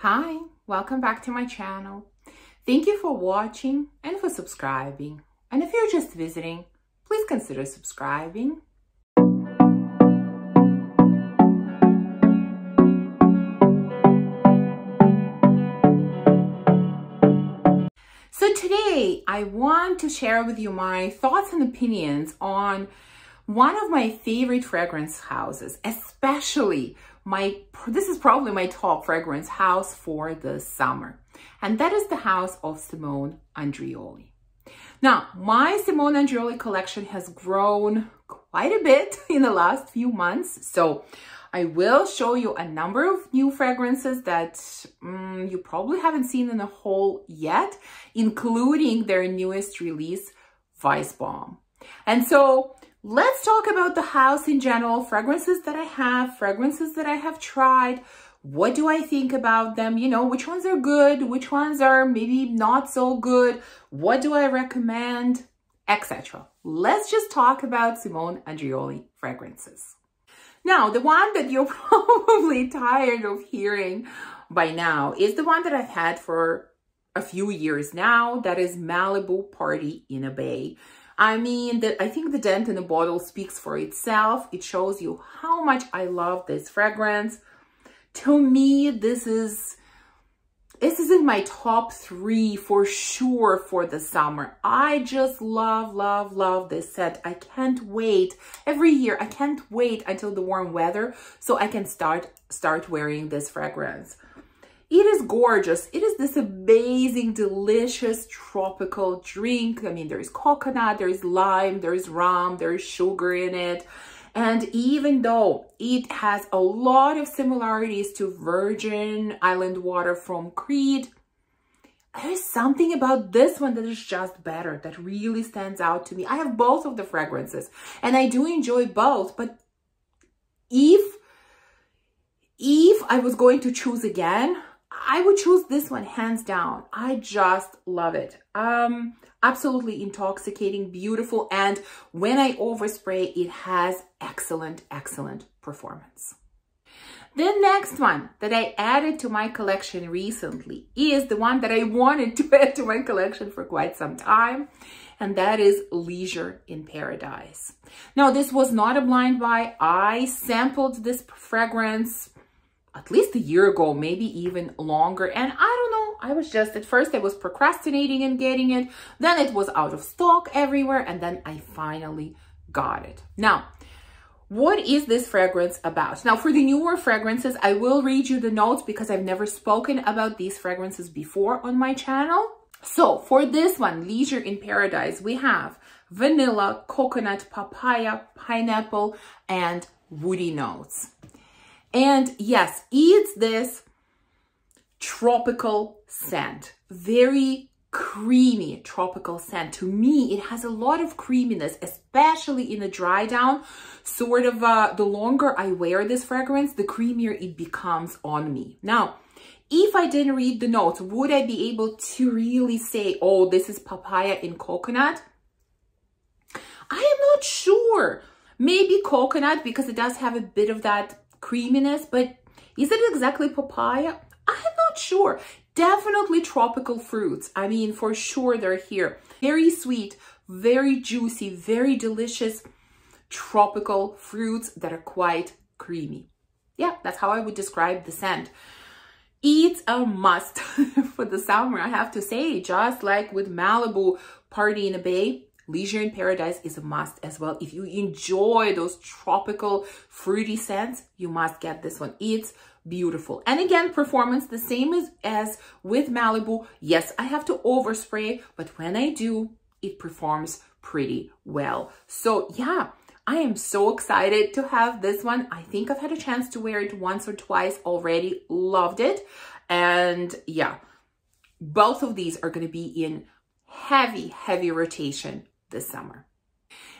Hi, welcome back to my channel. Thank you for watching and for subscribing. And if you're just visiting, please consider subscribing. So today I want to share with you my thoughts and opinions on one of my favorite fragrance houses, especially this is probably my top fragrance house for the summer. And that is the house of Simone Andreoli. Now, my Simone Andreoli collection has grown quite a bit in the last few months. So I will show you a number of new fragrances that you probably haven't seen in a haul yet, including their newest release, Vicebomb. And so let's talk about the house in general, fragrances that I have tried. What do I think about them? You know, which ones are good, which ones are maybe not so good, what do I recommend, etc. Let's just talk about Simone Andreoli fragrances. Now, the one that you're probably tired of hearing by now is the one that I've had for a few years now. That is Malibu Party in a Bay. I mean, I think the dent in the bottle speaks for itself. It shows you how much I love this fragrance. To me, this is in my top 3 for sure for the summer. I just love this scent. I can't wait. Every year, I can't wait until the warm weather so I can start wearing this fragrance. It is gorgeous. It is this amazing, delicious tropical drink. I mean, there's coconut, there's lime, there's rum, there's sugar in it. And even though it has a lot of similarities to virgin island water from Creed, there's something about this one that is just better, that really stands out to me. I have both of the fragrances and I do enjoy both, but if I was going to choose again, I would choose this one hands down. I just love it. Absolutely intoxicating, beautiful, and when I overspray, it has excellent performance. The next one that I added to my collection recently is the one that I wanted to add to my collection for quite some time, and that is Leisure in Paradise. Now, this was not a blind buy. I sampled this fragrance at least a year ago, maybe even longer. And I don't know, I was just, at first I was procrastinating in getting it. Then it was out of stock everywhere. And then I finally got it. Now, what is this fragrance about? Now, for the newer fragrances, I will read you the notes because I've never spoken about these fragrances before on my channel. So for this one, Leisure in Paradise, we have vanilla, coconut, papaya, pineapple, and woody notes. And yes, it's this tropical scent, very creamy tropical scent. To me, it has a lot of creaminess, especially in the dry down. Sort of the longer I wear this fragrance, the creamier it becomes on me. Now, if I didn't read the notes, would I be able to really say, oh, this is papaya and coconut? I am not sure. Maybe coconut, because it does have a bit of that creaminess, but is it exactly papaya? I'm not sure. Definitely tropical fruits. I mean, for sure they're here. Very sweet, very juicy, very delicious tropical fruits that are quite creamy. Yeah, that's how I would describe the scent. It's a must for the summer, I have to say. Just like with Malibu Party in a Bay, Leisure in Paradise is a must as well. If you enjoy those tropical fruity scents, you must get this one. It's beautiful. And again, performance the same as with Malibu. Yes, I have to overspray, but when I do, it performs pretty well. So yeah, I am so excited to have this one. I think I've had a chance to wear it once or twice already. Loved it. And yeah, both of these are going to be in heavy rotation this summer.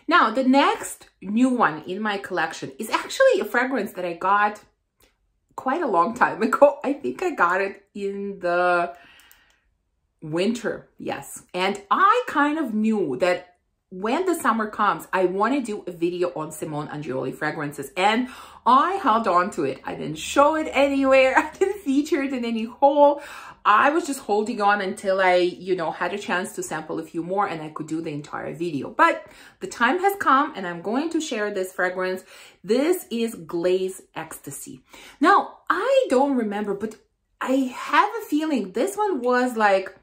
Now, the next new one in my collection is actually a fragrance that I got quite a long time ago. I think I got it in the winter, yes. And I kind of knew that when the summer comes, I want to do a video on Simone Andreoli fragrances, and I held on to it. I didn't show it anywhere. I didn't feature it in any haul. I was just holding on until I, had a chance to sample a few more and I could do the entire video. But the time has come and I'm going to share this fragrance. This is Glaze Ecstasy. Now, I don't remember, but I have a feeling this one was like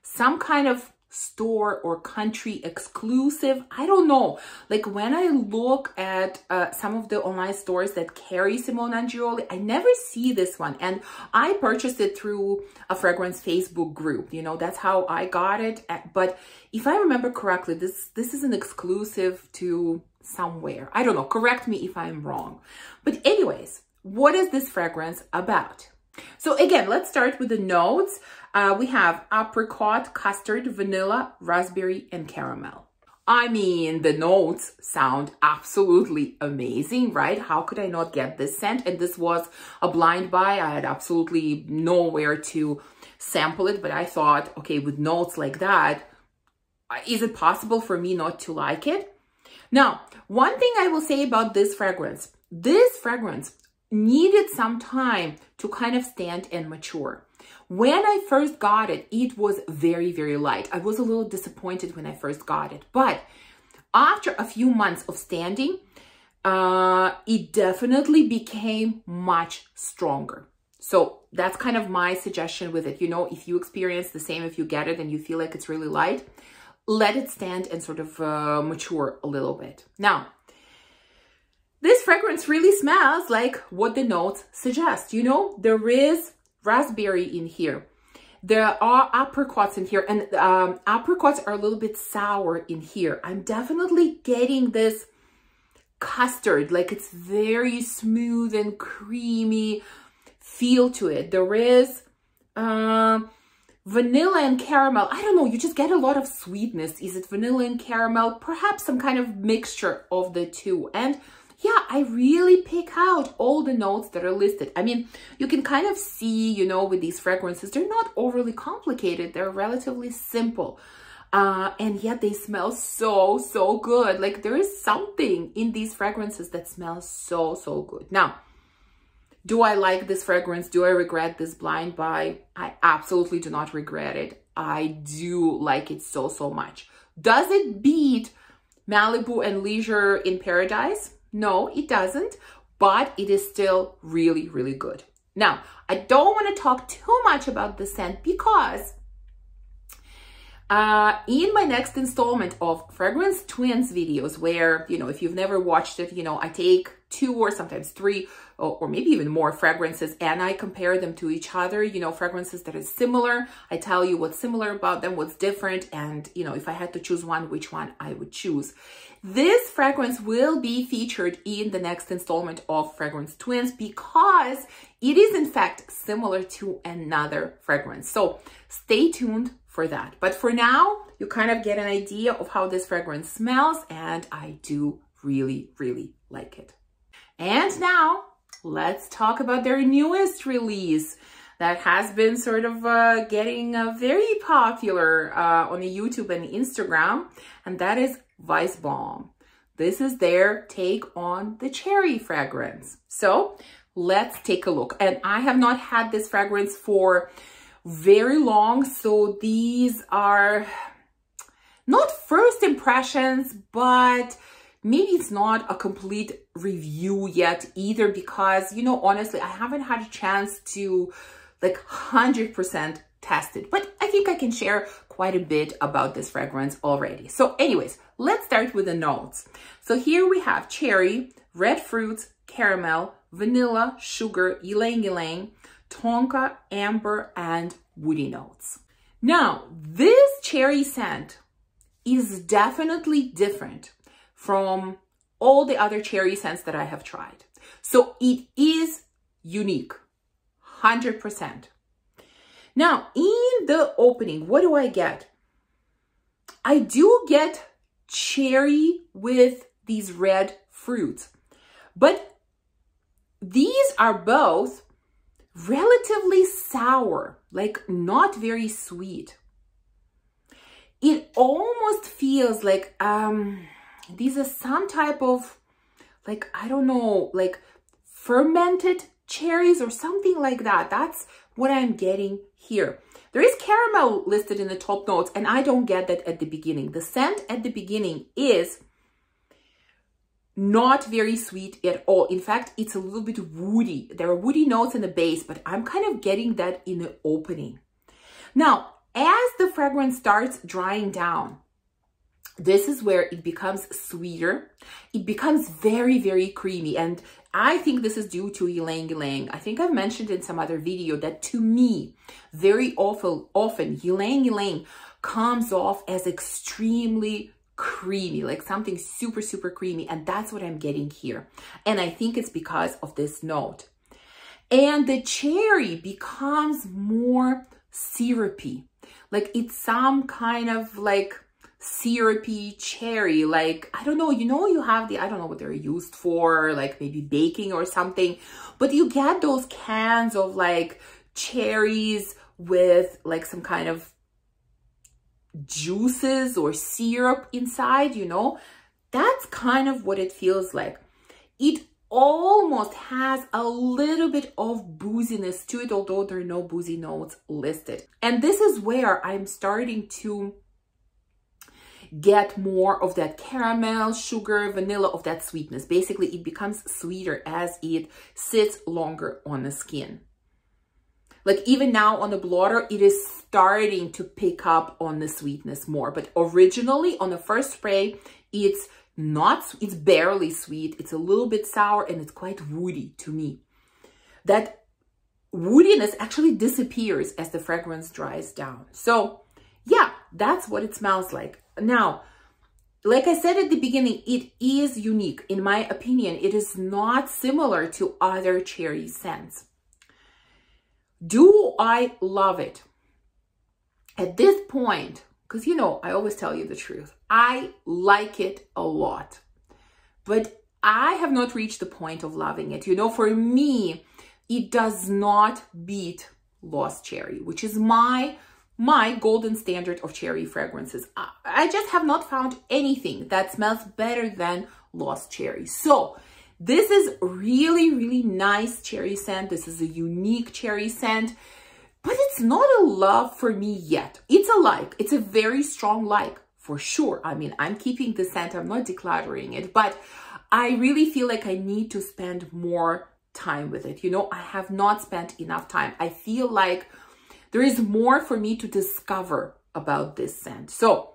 some kind of store or country exclusive. I don't know. Like when I look at some of the online stores that carry Simone Andreoli, I never see this one. And I purchased it through a fragrance Facebook group. That's how I got it. But if I remember correctly, this is an exclusive to somewhere. I don't know. Correct me if I'm wrong. But anyways, what is this fragrance about? So again, let's start with the notes. We have apricot, custard, vanilla, raspberry, and caramel. I mean, the notes sound absolutely amazing, right? How could I not get this scent? And this was a blind buy. I had absolutely nowhere to sample it, but I thought, okay, with notes like that, is it possible for me not to like it? Now, one thing I will say about this fragrance needed some time to kind of stand and mature. When I first got it, it was very, very light. I was a little disappointed when I first got it. But after a few months of standing, it definitely became much stronger. So that's kind of my suggestion with it. If you experience the same, if you get it and you feel like it's really light, let it stand and sort of mature a little bit. Now, this fragrance really smells like what the notes suggest. There is raspberry in here. There are apricots in here, and apricots are a little bit sour in here. I'm definitely getting this custard, like it's very smooth and creamy feel to it. There is vanilla and caramel. I don't know, you just get a lot of sweetness. Is it vanilla and caramel? Perhaps some kind of mixture of the two. And yeah, I really pick out all the notes that are listed. I mean, you can kind of see, with these fragrances, they're not overly complicated. They're relatively simple. And yet they smell so, so good. Like there is something in these fragrances that smells so, so good. Now, do I like this fragrance? Do I regret this blind buy? I absolutely do not regret it. I do like it so, so much. Does it beat Malibu and Leisure in Paradise? No, it doesn't, but it is still really, really good. Now, I don't want to talk too much about the scent because in my next installment of Fragrance Twins videos, where, if you've never watched it, I take 2 or sometimes 3 or maybe even more fragrances and I compare them to each other, fragrances that are similar. I tell you what's similar about them, what's different, and, if I had to choose one, which one I would choose. This fragrance will be featured in the next installment of Fragrance Twins because it is in fact similar to another fragrance. So stay tuned for that. But for now, you kind of get an idea of how this fragrance smells, and I do really, really like it. And now let's talk about their newest release that has been sort of getting very popular on the YouTube and Instagram, and that is Vicebomb. This is their take on the cherry fragrance. So let's take a look. And I have not had this fragrance for very long, so these are not first impressions, but maybe it's not a complete review yet either because, honestly, I haven't had a chance to 100% test it, but I think I can share quite a bit about this fragrance already. So anyways, let's start with the notes. So here we have cherry, red fruits, caramel, vanilla, sugar, ylang ylang, tonka, amber, and woody notes. Now, this cherry scent is definitely different from all the other cherry scents that I have tried. So it is unique, 100%. Now, in the opening, what do I get? I do get cherry with these red fruits, but these are both relatively sour, like not very sweet. it almost feels like these are some type of, like, I don't know, like fermented cherries or something like that. That's what I'm getting here. There is caramel listed in the top notes, and I don't get that at the beginning. The scent at the beginning is not very sweet at all. In fact, it's a little bit woody. There are woody notes in the base, but I'm kind of getting that in the opening. Now, as the fragrance starts drying down, this is where it becomes sweeter. It becomes very, very creamy. And I think this is due to ylang ylang. I think I've mentioned in some other video that to me, very often ylang ylang comes off as extremely creamy, like something super, super creamy. And that's what I'm getting here. And I think it's because of this note. And the cherry becomes more syrupy. Like it's some kind of like syrupy cherry, like, I don't know, you know, you have the, I don't know what they're used for, like maybe baking or something, but you get those cans of like cherries with like some kind of juices or syrup inside, you know, that's kind of what it feels like. It almost has a little bit of booziness to it, although there are no boozy notes listed. And this is where I'm starting to get more of that caramel, sugar, vanilla, of that sweetness. Basically, it becomes sweeter as it sits longer on the skin. Like even now on the blotter, it is starting to pick up on the sweetness more. But originally on the first spray, it's barely sweet. It's a little bit sour and it's quite woody to me. That woodiness actually disappears as the fragrance dries down. So yeah, that's what it smells like. Now, like I said at the beginning, it is unique. In my opinion, it is not similar to other cherry scents. Do I love it? At this point, because you know, I always tell you the truth, I like it a lot, but I have not reached the point of loving it. You know, for me, it does not beat Lost Cherry, which is my golden standard of cherry fragrances. I just have not found anything that smells better than Lost Cherry. So this is really, really nice cherry scent. This is a unique cherry scent, but it's not a love for me yet. It's a like. It's a very strong like for sure. I mean, I'm keeping the scent. I'm not decluttering it, but I really feel like I need to spend more time with it. You know, I have not spent enough time. I feel like there is more for me to discover about this scent. So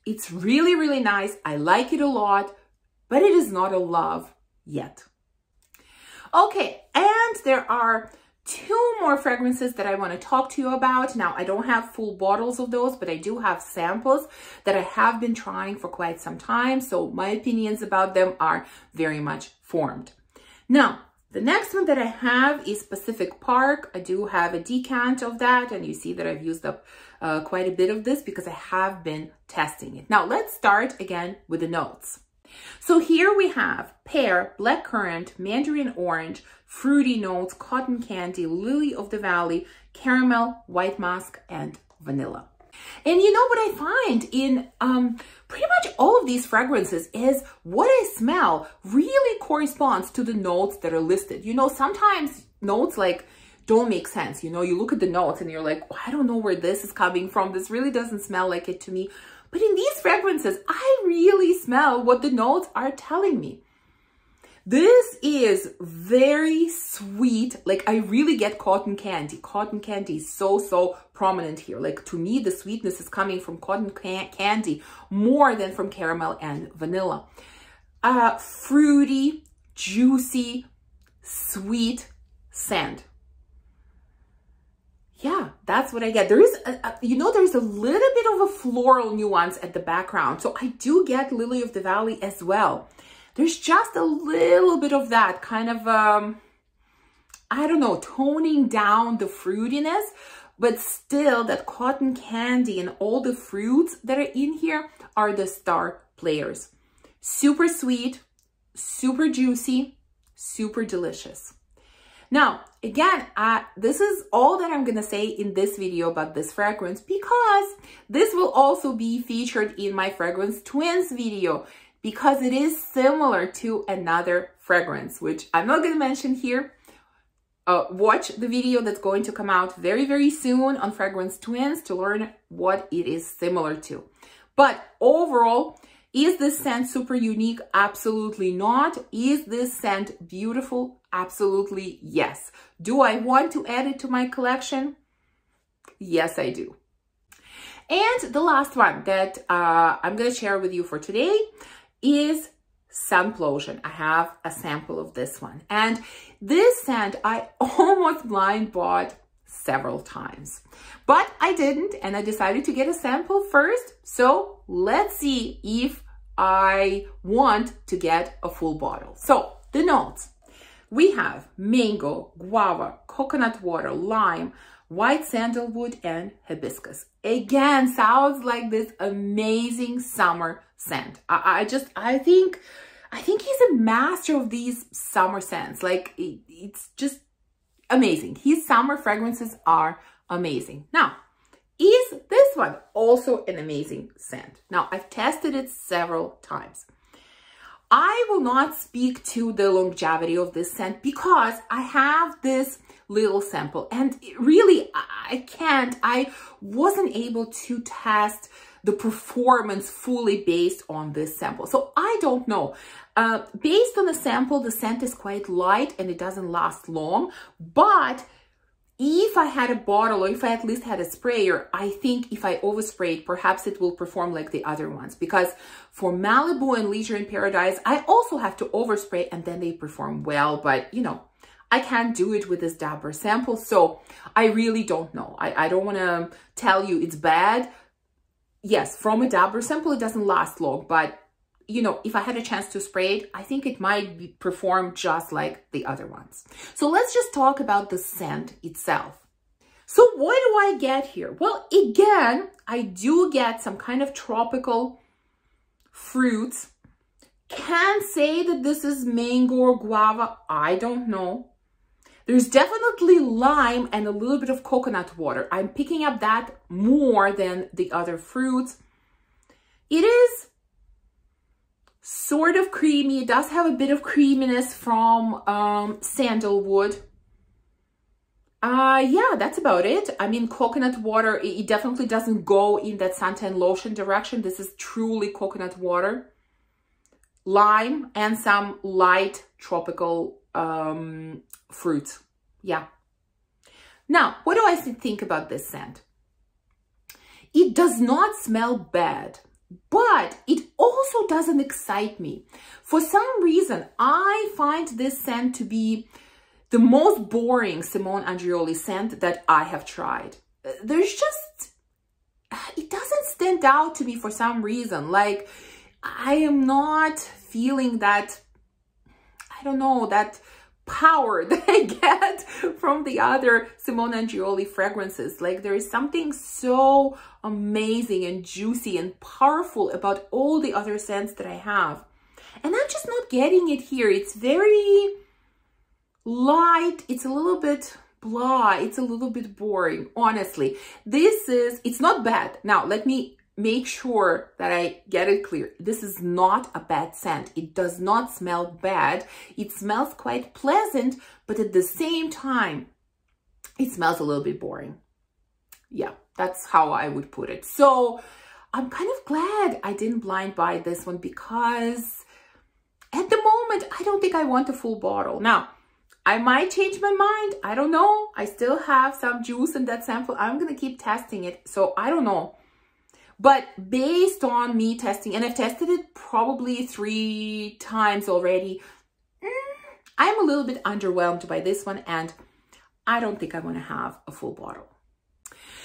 it's really, really nice. I like it a lot, but it is not a love yet. Okay, and there are two more fragrances that I want to talk to you about. Now, I don't have full bottles of those, but I do have samples that I have been trying for quite some time. So my opinions about them are very much formed. Now, the next one that I have is Pacific Park. I do have a decant of that, and you see that I've used up quite a bit of this because I have been testing it. Now, let's start again with the notes. So here we have pear, blackcurrant, mandarin orange, fruity notes, cotton candy, lily of the valley, caramel, white musk, and vanilla. And you know what I find in pretty much all of these fragrances is what I smell really corresponds to the notes that are listed. You know, sometimes notes like don't make sense. You know, you look at the notes and you're like, oh, I don't know where this is coming from. This really doesn't smell like it to me. But in these fragrances, I really smell what the notes are telling me. This is very sweet. Like I really get cotton candy. Cotton candy is so prominent here. Like to me, the sweetness is coming from cotton candy more than from caramel and vanilla. Fruity, juicy, sweet scent. Yeah, that's what I get. There is, you know, there's a little bit of a floral nuance at the background. So I do get Lily of the Valley as well. There's just a little bit of that kind of, I don't know, toning down the fruitiness, but still that cotton candy and all the fruits that are in here are the star players. Super sweet, super juicy, super delicious. Now, again, this is all that I'm going to say in this video about this fragrance, because this will also be featured in my Fragrance Twins video, because it is similar to another fragrance, which I'm not going to mention here. Watch the video that's going to come out very, very soon on Fragrance Twins to learn what it is similar to. But overall, is this scent super unique? Absolutely not. Is this scent beautiful? Absolutely yes. Do I want to add it to my collection? Yes, I do. And the last one that I'm going to share with you for today is Sumplosion. I have a sample of this one. And this scent I almost blind bought several times, but I didn't, and I decided to get a sample first. So let's see if I want to get a full bottle. So the notes, we have mango, guava, coconut water, lime, white sandalwood, and hibiscus. Again, sounds like this amazing summer scent. I think he's a master of these summer scents. Like, it's just amazing. His summer fragrances are amazing. Now, is this one also an amazing scent? Now, I've tested it several times. I will not speak to the longevity of this scent because I have this little sample, and really I wasn't able to test the performance fully based on this sample. So I don't know. Based on the sample, the scent is quite light and it doesn't last long. But if I had a bottle, or if I at least had a sprayer, I think if I overspray it, perhaps it will perform like the other ones. Because for Malibu and Leisure in Paradise, I also have to overspray and then they perform well. But, you know, I can't do it with this Dabur sample. So I really don't know. I don't want to tell you it's bad. Yes, from a Dabur sample, it doesn't last long. But, you know, if I had a chance to spray it, I think it might perform just like the other ones. So let's just talk about the scent itself. So what do I get here? Well, again, I do get some kind of tropical fruits. Can't say that this is mango or guava. I don't know. There's definitely lime and a little bit of coconut water. I'm picking up that more than the other fruits. It is sort of creamy. It does have a bit of creaminess from sandalwood. Yeah, that's about it. I mean, coconut water, it definitely doesn't go in that suntan lotion direction. This is truly coconut water. Lime and some light tropical fruits. Yeah. Now, what do I think about this scent? It does not smell bad, but it also doesn't excite me. For some reason, I find this scent to be the most boring Simone Andreoli scent that I have tried. There's just, it doesn't stand out to me for some reason. Like, I am not feeling that, I don't know, that power that I get from the other Simone Andreoli fragrances. Like, there is something so amazing and juicy and powerful about all the other scents that I have. And I'm just not getting it here. It's very light. It's a little bit blah. It's a little bit boring, honestly. It's not bad. Now, let me make sure that I get it clear. This is not a bad scent. It does not smell bad. It smells quite pleasant, but at the same time, it smells a little bit boring. Yeah, that's how I would put it. So I'm kind of glad I didn't blind buy this one, because at the moment, I don't think I want a full bottle. Now, I might change my mind. I don't know. I still have some juice in that sample. I'm going to keep testing it. So I don't know. But based on me testing, and I've tested it probably 3 times already, I'm a little bit underwhelmed by this one, and I don't think I want to have a full bottle.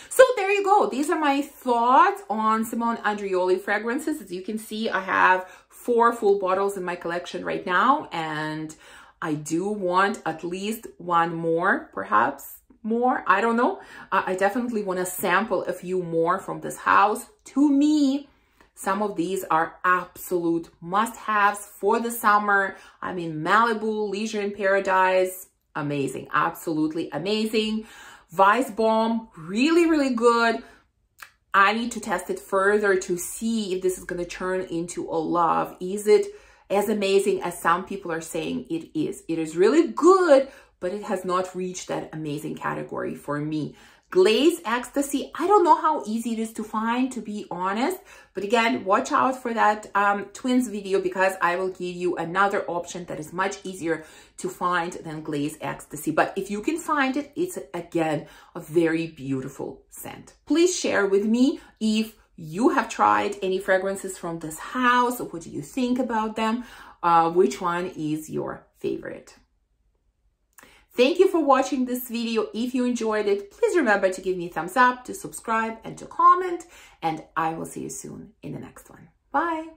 So there you go. These are my thoughts on Simone Andreoli fragrances. As you can see, I have 4 full bottles in my collection right now, and I do want at least 1 more, perhaps more. I don't know. I definitely want to sample a few more from this house. To me, some of these are absolute must-haves for the summer. I mean, Malibu, Leisure in Paradise, amazing, absolutely amazing. Vicebomb, really, really good. I need to test it further to see if this is going to turn into a love. Is it as amazing as some people are saying it is? It is really good, but it has not reached that amazing category for me. Glaze Ecstasy, I don't know how easy it is to find, to be honest. But again, watch out for that twins video, because I will give you another option that is much easier to find than Glaze Ecstasy. But if you can find it, it's again a very beautiful scent. Please share with me if you have tried any fragrances from this house. What do you think about them? Which one is your favorite? Thank you for watching this video. If you enjoyed it, please remember to give me a thumbs up, to subscribe, and to comment. And I will see you soon in the next one. Bye.